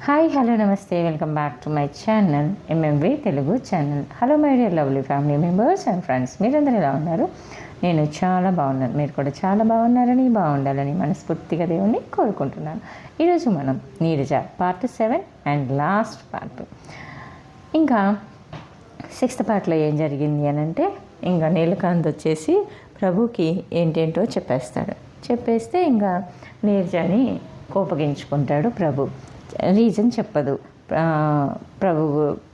Hi hello నమస్తే, welcome back to my channel MMV Telugu channel. Hello my dear lovely family members and friends, మీరందరూ ఎలా ఉన్నారు? నేను చాలా బాగున్నాను. మీరు కూడా చాలా బాగున్నారని, బాగుండాలని మనస్ఫూర్తిగా దేవుణ్ణి కోరుకుంటున్నాను. ఈరోజు మనం Neeraja part 7 and last part. ఇంకా 6th పార్ట్లో ఏం జరిగింది అని అంటే, ఇంకా నీలకాంత్ వచ్చేసి ప్రభుకి ఏంటేంటో చెప్పేస్తే ఇంకా నీరజని కోపగించుకుంటాడు ప్రభు. రీజన్ చెప్పదు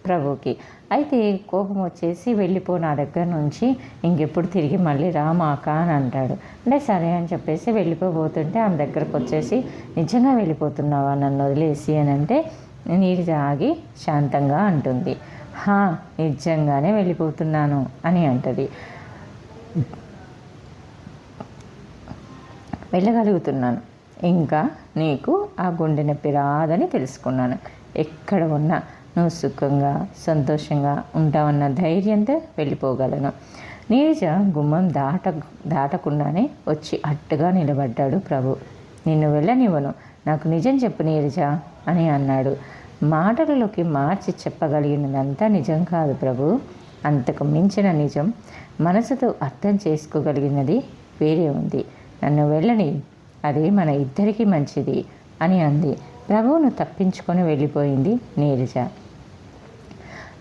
ప్రభుకి. అయితే కోపం వచ్చేసి వెళ్ళిపో నా దగ్గర నుంచి, ఇంకెప్పుడు తిరిగి మళ్ళీ రామాక అని అంటాడు. అంటే సరే అని చెప్పేసి వెళ్ళిపోతుంటే ఆమె దగ్గరకు వచ్చేసి, నిజంగా వెళ్ళిపోతున్నావా నన్ను వదిలేసి అని అంటే, నీరజ ఆగి శాంతంగా అంటుంది, నిజంగానే వెళ్ళిపోతున్నాను అని అంటది. వెళ్ళగలుగుతున్నాను, ఇంకా నీకు ఆ గుండె నొప్పి రాదని తెలుసుకున్నాను. ఎక్కడ ఉన్నా నువ్వు సుఖంగా సంతోషంగా ఉంటావన్న ధైర్యంతో వెళ్ళిపోగలను. నీరజ గుమ్మం దాటకుండానే వచ్చి అట్టుగా నిలబడ్డాడు ప్రభు. నిన్ను వెళ్ళనివ్వను, నాకు నిజం చెప్పు నీరజ అని అన్నాడు. మాటలలోకి మార్చి చెప్పగలిగినదంతా నిజం కాదు ప్రభు, అంతకు మించిన నిజం మనసుతో అర్థం చేసుకోగలిగినది వేరే ఉంది. నన్ను వెళ్ళని, అది మన ఇద్దరికీ మంచిది అని అంది. ప్రభువును తప్పించుకొని వెళ్ళిపోయింది నీరజ.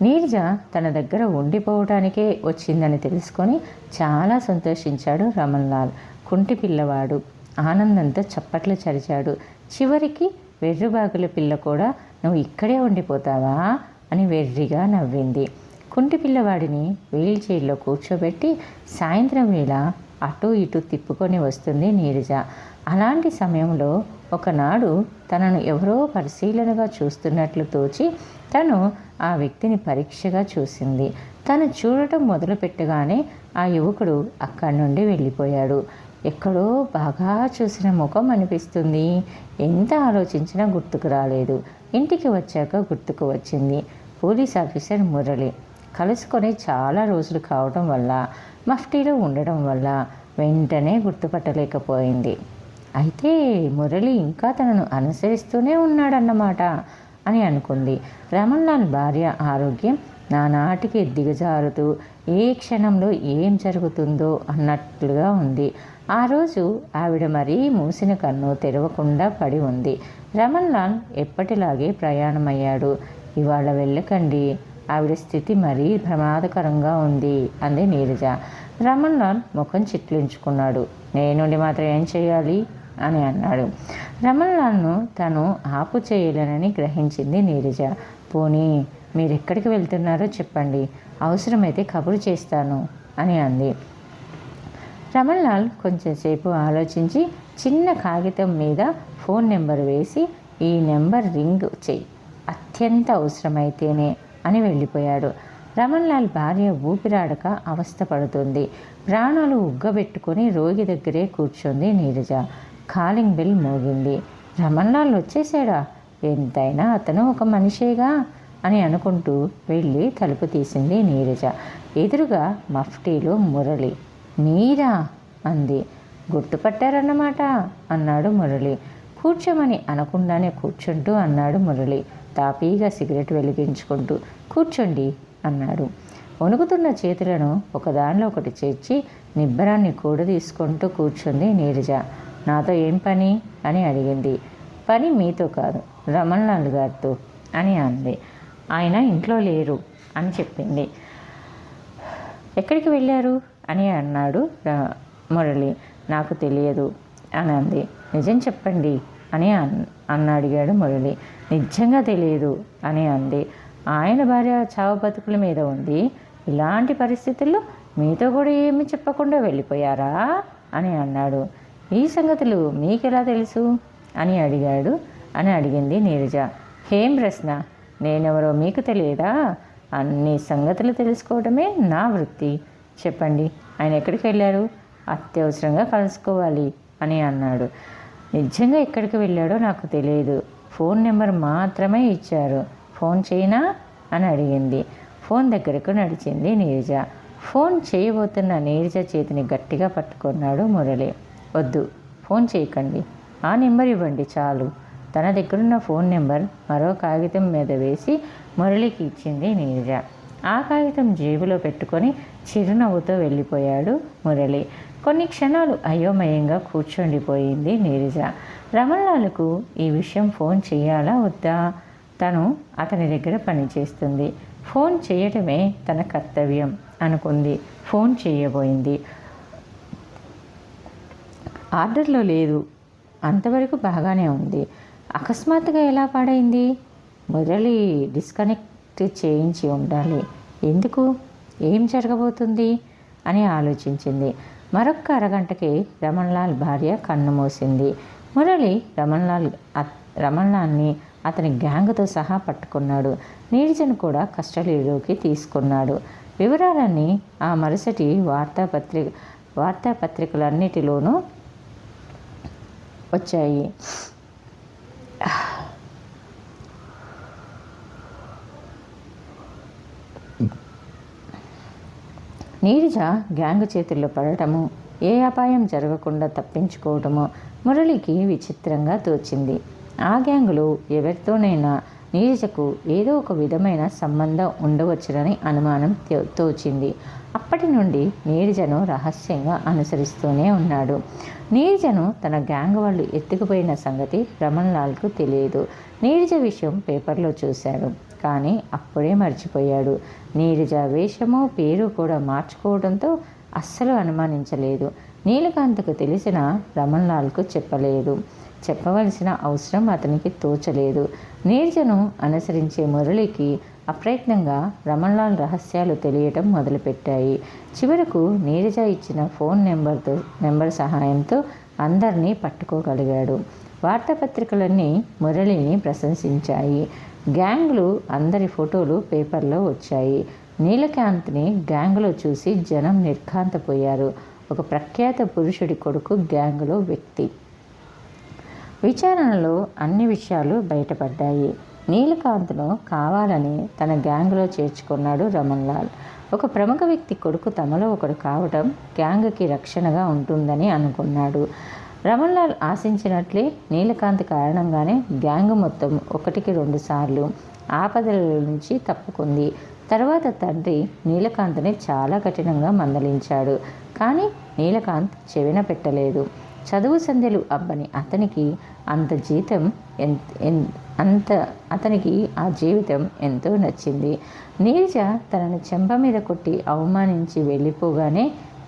నీరజ తన దగ్గర ఉండిపోవటానికే వచ్చిందని తెలుసుకొని చాలా సంతోషించాడు రమణ్లాల్. కుంటి పిల్లవాడు ఆనందంతో చప్పట్లు చరిచాడు. చివరికి వెర్రుబాగుల పిల్ల కూడా నువ్వు ఇక్కడే ఉండిపోతావా అని వెర్రిగా నవ్వింది. కుంటి పిల్లవాడిని వీల్ చైర్లో కూర్చోబెట్టి సాయంత్రం వేళ అటు ఇటు తిప్పుకొని వస్తుంది నీరజ. అలాంటి సమయంలో ఒకనాడు తనను ఎవరో పరిశీలనగా చూస్తున్నట్లు తోచి తను ఆ వ్యక్తిని పరీక్షగా చూసింది. తను చూడటం మొదలుపెట్టగానే ఆ యువకుడు అక్కడి నుండి వెళ్ళిపోయాడు. ఎక్కడో బాగా చూసిన ముఖం అనిపిస్తుంది. ఎంత ఆలోచించినా గుర్తుకు రాలేదు. ఇంటికి వచ్చాక గుర్తుకు వచ్చింది. Police officer Murali. కలుసుకొని చాలా రోజులు కావడం వల్ల, మఫ్టీలో ఉండడం వల్ల వెంటనే గుర్తుపట్టలేకపోయింది. అయితే మురళి ఇంకా తనను అనుసరిస్తూనే ఉన్నాడన్నమాట అని అనుకుంది. రమణ్లాల్ భార్య ఆరోగ్యం నానాటికి దిగజారుతూ ఏ క్షణంలో ఏం జరుగుతుందో అన్నట్లుగా ఉంది. ఆ రోజు ఆవిడ మరీ మూసిన కన్ను తెరవకుండా పడి ఉంది. రమణ్లాల్ ఎప్పటిలాగే ప్రయాణమయ్యాడు. ఇవాళ వెళ్ళకండి, ఆవిడ స్థితి మరీ ప్రమాదకరంగా ఉంది అంది నీరజ. రమణ్లాల్ ముఖం చిట్లించుకున్నాడు. నేనుండి మాత్రం ఏం చేయాలి అని అన్నాడు. రమణ్లాల్ను తను ఆపు చేయలేనని గ్రహించింది నీరజ. పోనీ మీరెక్కడికి వెళ్తున్నారో చెప్పండి, అవసరమైతే కబురు చేస్తాను అని అంది. రమణ్లాల్ కొంచెంసేపు ఆలోచించి చిన్న కాగితం మీద ఫోన్ నెంబర్ వేసి, ఈ నెంబర్ రింగ్ చెయ్యి, అత్యంత అవసరమైతేనే అని వెళ్ళిపోయాడు. రమణ్లాల్ భార్య ఊపిరాడక అవస్థపడుతుంది. ప్రాణాలు ఉగ్గబెట్టుకొని రోగి దగ్గరే కూర్చుంది నీరజ. కాలింగ్ బెల్ మోగింది. రమణ్లాల్ వచ్చేసాడా? ఎంతైనా అతను ఒక మనిషేగా అని అనుకుంటూ వెళ్ళి తలుపు తీసింది నీరజ. ఎదురుగా మఫ్టీలో మురళి. మీరా అంది. గుర్తుపట్టారన్నమాట అన్నాడు మురళి. కూర్చోమని అనకుండానే కూర్చుంటూ అన్నాడు మురళి తాపీగా సిగరెట్ వెలిగించుకుంటూ. కూర్చోండి అన్నాడు. వణుకుతున్న చేతులను ఒకదానిలో ఒకటి చేర్చి నిబ్బరాన్ని కూడదీసుకుంటూ కూర్చుంది నీరజ. నాతో ఏం పని అని అడిగింది. పని మీతో కాదు, రమణ్లాల్ గారితో అని అంది. ఆయన ఇంట్లో లేరు అని చెప్పింది. ఎక్కడికి వెళ్ళారు అని అన్నాడు మురళి. నాకు తెలియదు అని అంది. నిజం చెప్పండి అని అడిగాడు మురళి. నిజంగా తెలియదు అని అంది. ఆయన భార్య చావు బతుకుల మీద ఉంది. ఇలాంటి పరిస్థితుల్లో మీతో కూడా ఏమి చెప్పకుండా వెళ్ళిపోయారా అని అన్నాడు. ఈ సంగతులు మీకెలా తెలుసు అని అడిగింది నీరజ. ఏం ప్రశ్న, నేనెవరో మీకు తెలియదా? అన్ని సంగతులు తెలుసుకోవడమే నా వృత్తి. చెప్పండి, ఆయన ఎక్కడికి వెళ్ళారు? అత్యవసరంగా కలుసుకోవాలి అని అన్నాడు. నిజంగా ఎక్కడికి వెళ్ళాడో నాకు తెలియదు, ఫోన్ నెంబర్ మాత్రమే ఇచ్చారు. ఫోన్ చేయనా అని అడిగింది. ఫోన్ దగ్గరకు నడిచింది నీరజ. ఫోన్ చేయబోతున్న నీరజ చేతిని గట్టిగా పట్టుకున్నాడు మురళి. వద్దు, ఫోన్ చేయకండి, ఆ నెంబర్ ఇవ్వండి చాలు తన దగ్గరున్న ఫోన్ నెంబర్ మరో కాగితం మీద వేసి మురళికి ఇచ్చింది నీరజ. ఆ కాగితం జేబులో పెట్టుకొని చిరునవ్వుతో వెళ్ళిపోయాడు మురళి. కొన్ని క్షణాలు అయోమయంగా కూర్చుండిపోయింది నీరజ. రమణలాల్కు ఈ విషయం ఫోన్ చేయాలా వద్దా? తను అతని దగ్గర పనిచేస్తుంది, ఫోన్ చేయటమే తన కర్తవ్యం అనుకుంది. ఫోన్ చేయబోయింది. ఆర్డర్లో లేదు, అంతవరకు బాగానే ఉంది. అకస్మాత్తుగా ఎలా పాడైంది? మురళి డిస్కనెక్ట్ చేయించి ఉండాలి. ఎందుకు? ఏం జరగబోతుంది అని ఆలోచించింది. మరొక్క అరగంటకి రమణలాల్ భార్య కన్ను మూసింది. మురళి రమణలాల్ని అతని గ్యాంగ్తో సహా పట్టుకున్నాడు. నీరజను కూడా కస్టడీలోకి తీసుకున్నాడు. వివరాలన్నీ ఆ మరుసటి వార్తాపత్రికలన్నిటిలోనూ వచ్చాయి. నీరజ గ్యాంగ్ చేతుల్లో పడటము, ఏ అపాయం జరగకుండా తప్పించుకోవటము మురళికి విచిత్రంగా తోచింది. ఆ గ్యాంగులో ఎవరితోనైనా నీరజకు ఏదో ఒక విధమైన సంబంధం ఉండవచ్చునని అనుమానం తోచింది. అప్పటి నుండి నీరజను రహస్యంగా అనుసరిస్తూనే ఉన్నాడు. నీరజను తన గ్యాంగ్ వాళ్ళు ఎత్తుకుపోయిన సంగతి రమణలాల్కు తెలియదు. నీరజ విషయం పేపర్లో చూశాడు, కానీ అప్పుడే మర్చిపోయాడు. నీరజ వేషము పేరు కూడా మార్చుకోవడంతో అస్సలు అనుమానించలేదు. నీలకాంతకు తెలిసిన రమణలాల్కు చెప్పలేదు. చెప్పవలసిన అవసరం అతనికి తోచలేదు. నీరజను అనుసరించే మురళికి అప్రయత్నంగా రమణలాల్ రహస్యాలు తెలియటం మొదలుపెట్టాయి. చివరకు నీరజ ఇచ్చిన ఫోన్ నెంబర్ సహాయంతో అందరినీ పట్టుకోగలిగాడు. వార్తాపత్రికలన్నీ మురళిని ప్రశంసించాయి. గ్యాంగ్లు అందరి ఫోటోలు పేపర్లో వచ్చాయి. నీలకాంత్ని గ్యాంగ్లో చూసి జనం నిర్ఘాంతపోయారు. ఒక ప్రఖ్యాత పురుషుడి కొడుకు గ్యాంగ్లో వ్యక్తి. విచారణలో అన్ని విషయాలు బయటపడ్డాయి. నీలకాంత్ను కావాలని తన గ్యాంగ్లో చేర్చుకున్నాడు రమణలాల్. ఒక ప్రముఖ వ్యక్తి కొడుకు తమలో ఒకడు కావటం గ్యాంగ్కి రక్షణగా ఉంటుందని అనుకున్నాడు. రమణలాల్ ఆశించినట్లే నీలకాంత్ కారణంగానే గ్యాంగ్ మొత్తం 1-2 సార్లు ఆపదల నుంచి తప్పుకుంది. తర్వాత తండ్రి నీలకాంత్ని చాలా కఠినంగా మందలించాడు. కానీ నీలకాంత్ చెవిన పెట్టలేదు. చదువు సంధ్యలు అబ్బని అతనికి అతనికి ఆ జీవితం ఎంతో నచ్చింది. నీరజ తనను చెంప మీద కొట్టి అవమానించి వెళ్ళిపోగానే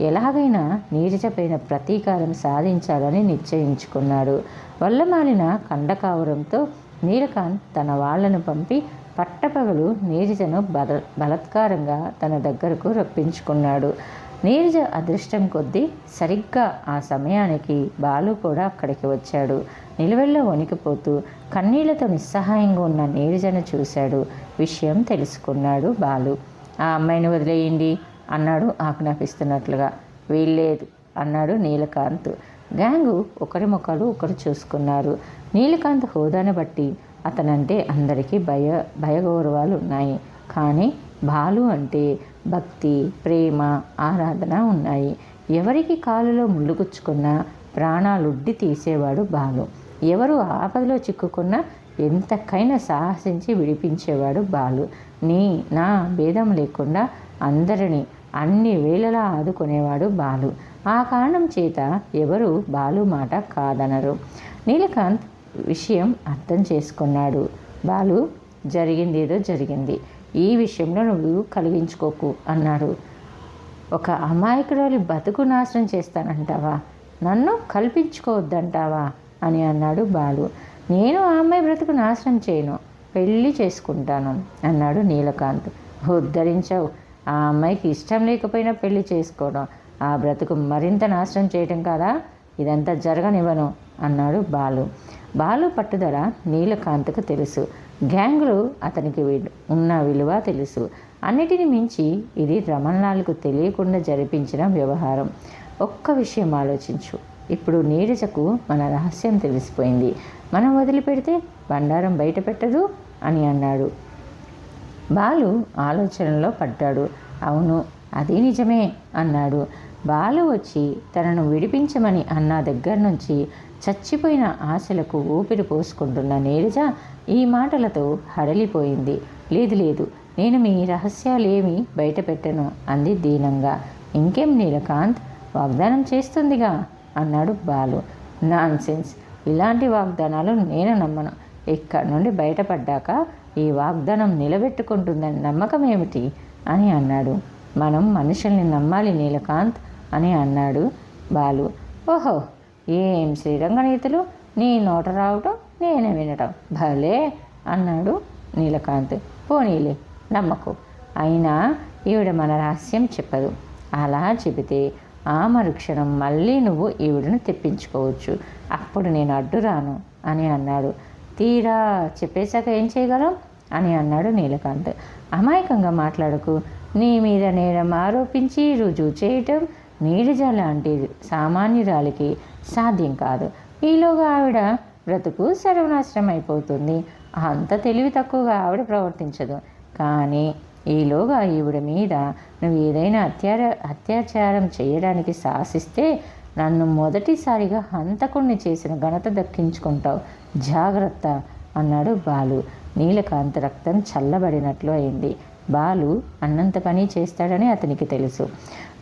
ఎలాగైనా నీరజ పైన ప్రతీకారం సాధించాలని నిశ్చయించుకున్నాడు. వల్లమాలిన కండకావరంతో నీలకాంత్ తన వాళ్లను పంపి పట్టపగలు నీరజను బలత్కారంగా తన దగ్గరకు రప్పించుకున్నాడు. నీరజ అదృష్టం కొద్దీ సరిగ్గా ఆ సమయానికి బాలు కూడా అక్కడికి వచ్చాడు. నిలువెల్ల వణికిపోతూ కన్నీళ్లతో నిస్సహాయంగా ఉన్న నీరజను చూశాడు. విషయం తెలుసుకున్నాడు బాలు. ఆ అమ్మాయిని వదిలేయండి అన్నాడు ఆజ్ఞాపిస్తున్నట్లుగా. వీల్లేదు అన్నాడు నీలకాంత్. గ్యాంగు ఒకరి ముఖాలు ఒకరు చూసుకున్నారు. నీలకాంత్ హోదాను బట్టి అతనంటే అందరికీ భయగౌరవాలు ఉన్నాయి. కానీ బాలు అంటే భక్తి, ప్రేమ, ఆరాధన ఉన్నాయి. ఎవరికి కాలులో ముళ్ళుగుచ్చుకున్నా ప్రాణాలుడ్డి తీసేవాడు బాలు. ఎవరు ఆపదలో చిక్కుకున్నా ఎంతకైనా సాహసించి విడిపించేవాడు బాలు. నా భేదం లేకుండా అందరినీ అన్ని వేళలా ఆదుకునేవాడు బాలు. ఆ కారణం చేత ఎవరు బాలు మాట కాదనరు. నీలకాంత్ విషయం అర్థం చేసుకున్నాడు. బాలు, జరిగిందేదో జరిగింది, ఈ విషయంలో నువ్వు కలిగించుకోకు అన్నాడు. ఒక అమాయకురాలి బతుకు నాశనం చేస్తానంటావా? నన్ను కల్పించుకోవద్దంటావా అని అన్నాడు బాలు. నేను ఆ అమ్మాయి బ్రతుకు నాశనం చేయను, పెళ్ళి చేసుకుంటాను అన్నాడు నీలకాంత్. ఉద్ధరించావు. ఆ అమ్మాయికి ఇష్టం లేకపోయినా పెళ్లి చేసుకోవడం ఆ బ్రతుకు మరింత నాశనం చేయటం కాదా? ఇదంతా జరగనివ్వను అన్నాడు బాలు. బాలు పట్టుదల నీలకాంత్కు తెలుసు. గ్యాంగ్లో అతనికి ఉన్న విలువ తెలుసు. అన్నిటిని మించి ఇది రమణలాల్కు తెలియకుండా జరిపించిన వ్యవహారం. ఒక్క విషయం ఆలోచించు. ఇప్పుడు నీరజకు మన రహస్యం తెలిసిపోయింది. మనం వదిలిపెడితే బండారం బయట పెట్టదు అని అన్నాడు. బాలు ఆలోచనలో పడ్డాడు. అవును, అది నిజమే అన్నాడు. బాలు వచ్చి తనను విడిపించమని అన్న దగ్గర నుంచి చచ్చిపోయిన ఆశలకు ఊపిరి పోసుకుంటున్న నీరజ ఈ మాటలతో హడలిపోయింది. లేదు లేదు, నేను మీ రహస్యాలేమీ బయట పెట్టను అంది దీనంగా. ఇంకేం నీలకాంత్, వాగ్దానం చేస్తుందిగా అన్నాడు బాలు. నాన్సెన్స్, ఇలాంటి వాగ్దానాలు నేను నమ్మను. ఇక్కడి నుండి బయటపడ్డాక ఈ వాగ్దానం నిలబెట్టుకుంటుందని నమ్మకం ఏమిటి అని అన్నాడు. మనం మనుషుల్ని నమ్మాలి నీలకాంత్ అని అన్నాడు బాలు. ఓహో, ఏం శ్రీరంగనీతులు, నీ నోట రావటం నేనే వినటం, భలే అన్నాడు నీలకాంత్. పోనీలే, నమ్మకు. అయినా ఈవిడ మన రహస్యం చెప్పదు. అలా చెబితే ఆ మరుక్షణం మళ్ళీ నువ్వు ఈవిడను తెప్పించుకోవచ్చు. అప్పుడు నేను అడ్డురాను అని అన్నాడు. తీరా చెప్పేశాక ఏం చేయగలం అని అన్నాడు నీలకాంత్. అమాయకంగా మాట్లాడకు. నీ మీద నేరం ఆరోపించి రుజువు చేయటం నీరజ లాంటి సామాన్యురాలికి సాధ్యం కాదు. ఈలోగా ఆవిడ బ్రతుకు సర్వనాశనం అయిపోతుంది. అంత తెలివి తక్కువగా ఆవిడ ప్రవర్తించదు. కానీ ఈలోగా ఈవిడ మీద నువ్వు ఏదైనా అత్యాచారం చేయడానికి సాహసిస్తే నన్ను మొదటిసారిగా హంతకుణ్ణి చేసిన ఘనత దక్కించుకుంటావు. జాగ్రత్త అన్నాడు బాలు. నీలకాంత్ రక్తం చల్లబడినట్లు అయింది. బాలు అన్నంత పని చేస్తాడని అతనికి తెలుసు.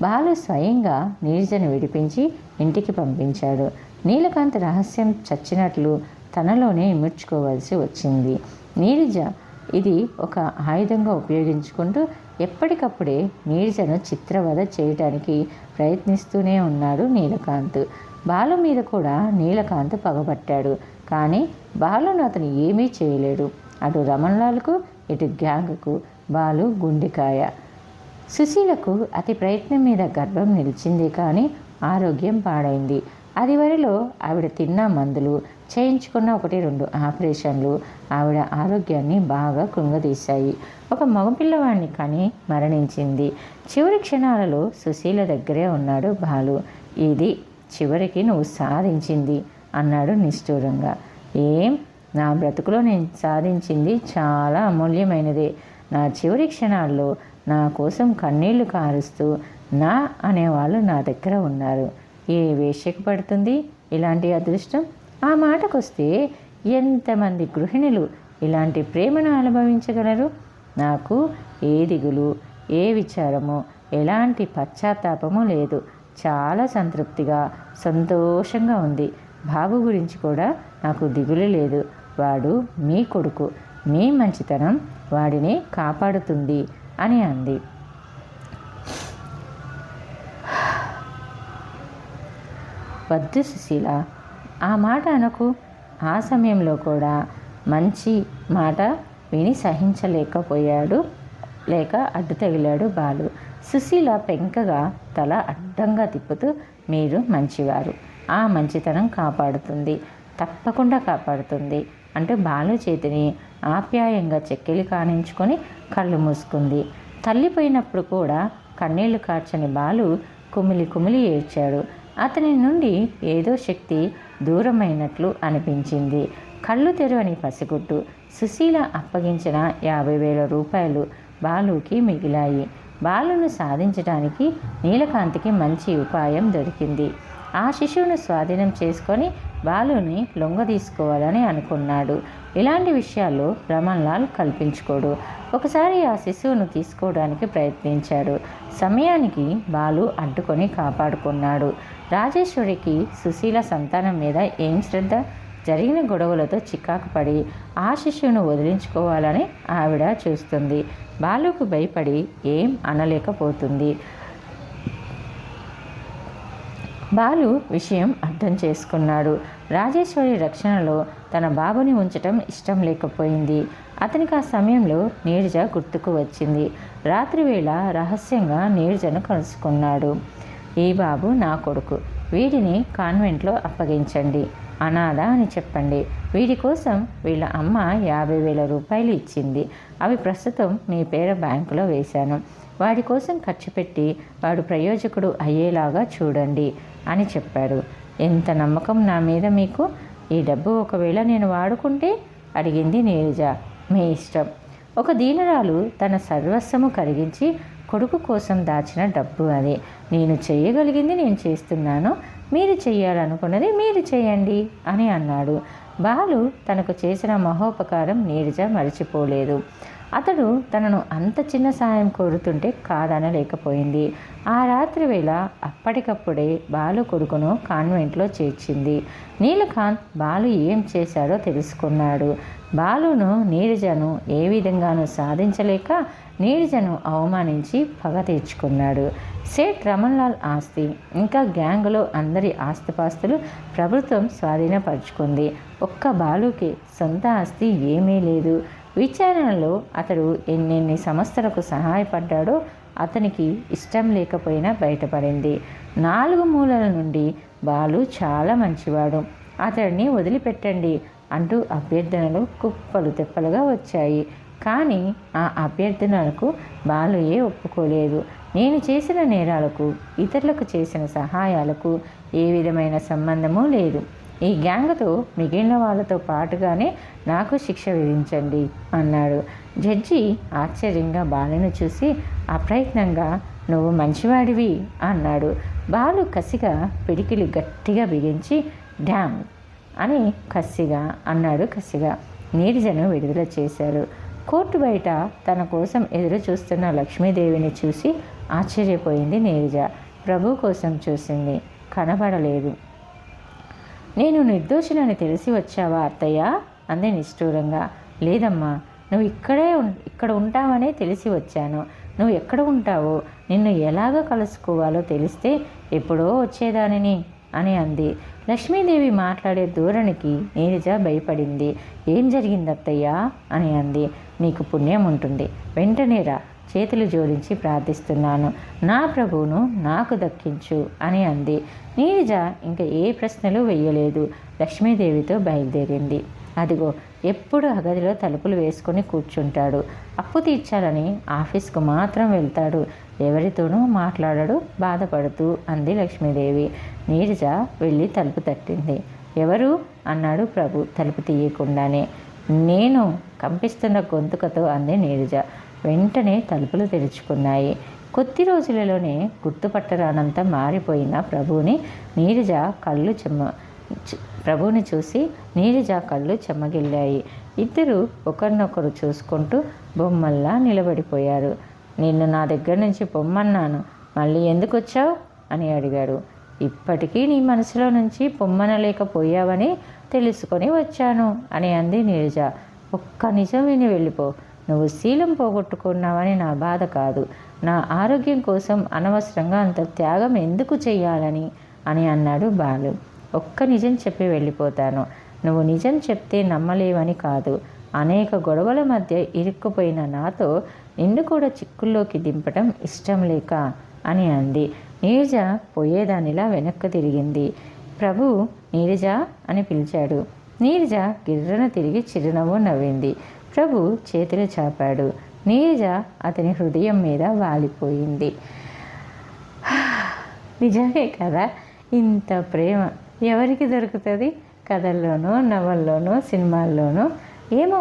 బాలు స్వయంగా నీరజను విడిపించి ఇంటికి పంపించాడు. నీలకాంత్ రహస్యం చచ్చినట్లు తనలోనే ఇముడ్చుకోవాల్సి వచ్చింది. నీరజ ఇది ఒక ఆయుధంగా ఉపయోగించుకుంటూ ఎప్పటికప్పుడే నీరజను చిత్రవధ చేయటానికి ప్రయత్నిస్తూనే ఉన్నాడు నీలకాంత్. బాలు మీద కూడా నీలకాంత్ పగబట్టాడు. కానీ బాలును అతను ఏమీ చేయలేడు. అటు రమణలాల్కు ఇటు గ్యాంగ్కు బాలు గుండెకాయ. సుశీలకు అతి ప్రయత్నం మీద గర్భం నిలిచింది, కానీ ఆరోగ్యం పాడైంది. అది వరలో ఆవిడ తిన్న మందులు, చేయించుకున్న 1-2 ఆపరేషన్లు ఆవిడ ఆరోగ్యాన్ని బాగా కృంగదీశాయి. ఒక మగపిల్లవాడిని కని మరణించింది. చివరి క్షణాలలో సుశీల దగ్గరే ఉన్నాడు బాలు. ఇది చివరికి నువ్వు సాధించింది అన్నాడు నిష్ఠూరంగా. ఏం, నా బ్రతుకులో నేను సాధించింది చాలా అమూల్యమైనదే. నా చివరి క్షణాల్లో నా కోసం కన్నీళ్లు కారుస్తూ నా అనేవాళ్ళు నా దగ్గర ఉన్నారు. ఏ వేశ్యకు పడుతుంది ఇలాంటి అదృష్టం? ఆ మాటకొస్తే ఎంతమంది గృహిణులు ఇలాంటి ప్రేమను అనుభవించగలరు? నాకు ఏ దిగులు, ఏ విచారము, ఎలాంటి పశ్చాత్తాపము లేదు. చాలా సంతృప్తిగా, సంతోషంగా ఉంది. బాబు గురించి కూడా నాకు దిగులు లేదు. వాడు మీ కొడుకు. మీ మంచితనం వాడిని కాపాడుతుంది అని అంది. వద్దు సుశీల, ఆ మాట అనకు. ఆ సమయంలో కూడా మంచి మాట విని సహించలేకపోయాడు, లేక అడ్డు తగిలాడు బాలు. సుశీల పెంకగా తల అడ్డంగా తిప్పుతూ, మీరు మంచివారు, ఆ మంచితనం కాపాడుతుంది, తప్పకుండా కాపాడుతుంది అంటూ బాలు చేతిని ఆప్యాయంగా చెక్కిలి కానించుకొని కళ్ళు మూసుకుంది. తల్లిపోయినప్పుడు కూడా కన్నీళ్లు కార్చని బాలు కుమిలి కుమిలి ఏడ్చాడు. అతని నుండి ఏదో శక్తి దూరమైనట్లు అనిపించింది. కళ్ళు తెరవని పసిగుట్టు సుశీల అప్పగించిన 50,000 రూపాయలు బాలుకి మిగిలాయి. బాలును సాధించడానికి నీలకాంతికి మంచి ఉపాయం దొరికింది. ఆ శిశువును స్వాధీనం చేసుకొని బాలుని లొంగదీసుకోవాలని అనుకున్నాడు. ఇలాంటి విషయాల్లో రమణ్లాల్ కల్పించుకోడు. ఒకసారి ఆ శిశువును తీసుకోవడానికి ప్రయత్నించాడు. సమయానికి బాలు అడ్డుకొని కాపాడుకున్నాడు. రాజేశ్వరికి సుశీల సంతానం మీద ఏం శ్రద్ధ? జరిగిన గొడవలతో చికాకు పడి ఆ శిశువును వదిలించుకోవాలని ఆవిడ చూస్తుంది. బాలుకు భయపడి ఏం అనలేకపోతుంది. బాలు విషయం అర్థం చేసుకున్నాడు. రాజేశ్వరి రక్షణలో తన బాబుని ఉంచటం ఇష్టం లేకపోయింది. అతనికి ఆ సమయంలో నీరజ గుర్తుకు వచ్చింది. రాత్రివేళ రహస్యంగా నీరజను కలుసుకున్నాడు. ఈ బాబు నా కొడుకు, వీడిని కాన్వెంట్లో అప్పగించండి, అనాథ అని చెప్పండి. వీడి కోసం వీళ్ళ అమ్మ 50,000 రూపాయలు ఇచ్చింది. అవి ప్రస్తుతం మీ పేర బ్యాంకులో వేశాను. వాడి కోసం ఖర్చు పెట్టి వాడు ప్రయోజకుడు అయ్యేలాగా చూడండి అని చెప్పాడు. ఎంత నమ్మకం నా మీద మీకు? ఈ డబ్బు ఒకవేళ నేను వాడుకుంటే అడిగింది నీరజ. మీ ఇష్టం. ఒక దీనురాలు తన సర్వస్వము కరిగించి కొడుకు కోసం దాచిన డబ్బు అది. నేను చేయగలిగింది నేను చేస్తున్నాను. మీరు చెయ్యాలనుకున్నది మీరు చేయండి అని అన్నాడు. బాలు తనకు చేసిన మహోపకారం నీరజ మరిచిపోలేదు. అతడు తనను అంత చిన్న సాయం కోరుతుంటే కాదనలేకపోయింది. ఆ రాత్రి వేళ అప్పటికప్పుడే బాలు కొడుకును కాన్వెంట్లో చేర్చింది. నీలకాంత్ బాలు ఏం చేశాడో తెలుసుకున్నాడు. బాలును నీరజను ఏ విధంగానూ సాధించలేక నీరజను అవమానించి పగ తీర్చుకున్నాడు. సేఠ్ రమణ్లాల్ ఆస్తి ఇంకా గ్యాంగులో అందరి ఆస్తిపాస్తులు ప్రభుత్వం స్వాధీనపరుచుకుంది. ఒక్క బాలుకి సొంత ఆస్తి ఏమీ లేదు. విచారణలో అతడు ఎన్నెన్ని సంస్థలకు సహాయపడ్డాడో అతనికి ఇష్టం లేకపోయినా బయటపడింది. 4 మూలల నుండి బాలు చాలా మంచివాడు, అతడిని వదిలిపెట్టండి అంటూ అభ్యర్థనలు కుప్పలు తెప్పలుగా వచ్చాయి. కానీ ఆ అభ్యర్థనలకు బాలుయే ఒప్పుకోలేదు. నేను చేసిన నేరాలకు ఇతరులకు చేసిన సహాయాలకు ఏ విధమైన సంబంధమూ లేదు. ఈ గ్యాంగ్తో మిగిలిన వాళ్ళతో పాటుగానే నాకు శిక్ష విధించండి అన్నాడు. జడ్జి ఆశ్చర్యంగా బాలును చూసి అప్రయత్నంగా నువ్వు మంచివాడివి అన్నాడు. బాలు కసిగా పిడికిలి గట్టిగా బిగించి డ్యామ్ అని కసిగా నీరజను విడుదల చేశారు. కోర్టు బయట తన కోసం ఎదురు చూస్తున్న లక్ష్మీదేవిని చూసి ఆశ్చర్యపోయింది నీరజ. ప్రభు కోసం చూసింది, కనబడలేదు. నేను నిర్దోషినని తెలిసి వచ్చావా అత్తయ్య అంది నిష్ఠూరంగా. లేదమ్మా, నువ్వు ఇక్కడ ఉంటావనే తెలిసి వచ్చాను. నువ్వు ఎక్కడ ఉంటావో నిన్ను ఎలాగ కలుసుకోవాలో తెలిస్తే ఎప్పుడో వచ్చేదానిని అని అంది. లక్ష్మీదేవి మాట్లాడే ధోరణికి నీరజ భయపడింది. ఏం జరిగింది అత్తయ్య అని అంది. నీకు పుణ్యం ఉంటుంది, వెంటనే రా, చేతులు జోడించి ప్రార్థిస్తున్నాను, నా ప్రభువును నాకు దక్కించు అని అంది. నీరజ ఇంకా ఏ ప్రశ్నలు వెయ్యలేదు. లక్ష్మీదేవితో బయలుదేరింది. అదిగో ఎప్పుడు ఆ గదిలో తలుపులు వేసుకొని కూర్చుంటాడు. అప్పు తీర్చాలని ఆఫీస్కు మాత్రం వెళ్తాడు. ఎవరితోనూ మాట్లాడడు, బాధపడుతూ అంది లక్ష్మీదేవి. నీరజ వెళ్ళి తలుపు తట్టింది. ఎవరు అన్నాడు ప్రభు తలుపు తీయకుండానే. నేను కంపిస్తున్న గొంతుకతో అంది నీరజ. వెంటనే తలుపులు తెరుచుకున్నాయి. కొద్ది రోజులలోనే గుర్తుపట్టరానంత మారిపోయిన ప్రభువుని చూసి నీరజ కళ్ళు చెమ్మగిల్లాయి. ఇద్దరు ఒకరినొకరు చూసుకుంటూ బొమ్మల్లా నిలబడిపోయారు. నిన్ను నా దగ్గర నుంచి పొమ్మన్నాను, మళ్ళీ ఎందుకు వచ్చావు అని అడిగాడు. ఇప్పటికీ నీ మనసులో నుంచి పొమ్మనలేకపోయావని తెలుసుకొని వచ్చాను అని అంది నీరజ. ఒక్క నిజం విని వెళ్ళిపో. నువ్వు శీలం పోగొట్టుకున్నావని నా బాధ కాదు, నా ఆరోగ్యం కోసం అనవసరంగా అంత త్యాగం ఎందుకు చెయ్యాలని అని అన్నాడు బాలు. ఒక్క నిజం చెప్పి వెళ్ళిపోతాను. నువ్వు నిజం చెప్తే నమ్మలేవని కాదు, అనేక గొడవల మధ్య ఇరుక్కుపోయిన నాతో నిన్ను కూడా చిక్కుల్లోకి దింపటం ఇష్టం లేక అని అంది. నీరజ పోయేదానిలా వెనక్కు తిరిగింది. ప్రభు నీరజ అని పిలిచాడు. నీరజ గిర్రన తిరిగి చిరునవ్వు నవ్వింది. ప్రభు చేతులు చాపాడు. నీరజ అతని హృదయం మీద వాలిపోయింది. నిజమే కదా, ఇంత ప్రేమ ఎవరికి దొరుకుతుంది? కథల్లోనూ, నవల్లోనూ, సినిమాల్లోనూ, ఏమో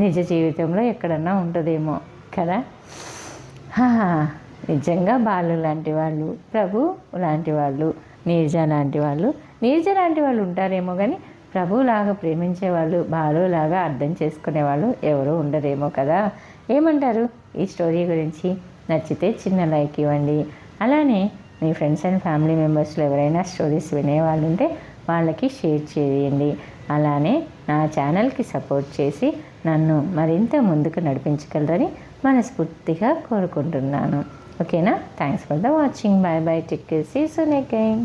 నిజ జీవితంలో ఎక్కడన్నా ఉంటుందేమో కదా. నిజంగా బాలు లాంటి వాళ్ళు, ప్రభు లాంటి వాళ్ళు, నీరజ లాంటి వాళ్ళు ఉంటారేమో కానీ ప్రభులాగా ప్రేమించేవాళ్ళు, బాలులాగా అర్థం చేసుకునేవాళ్ళు ఎవరూ ఉండరేమో కదా. ఏమంటారు ఈ స్టోరీ గురించి? నచ్చితే చిన్న లైక్ ఇవ్వండి. అలానే మీ ఫ్రెండ్స్ అండ్ ఫ్యామిలీ మెంబర్స్లో ఎవరైనా స్టోరీస్ వినేవాళ్ళు ఉంటే వాళ్ళకి షేర్ చేయండి. అలానే నా ఛానల్కి సపోర్ట్ చేసి నన్ను మరింత ముందుకు నడిపించగలరని మనస్ఫూర్తిగా కోరుకుంటున్నాను. ఓకేనా? Thanks for the watching. Bye bye. Take care. See you soon again.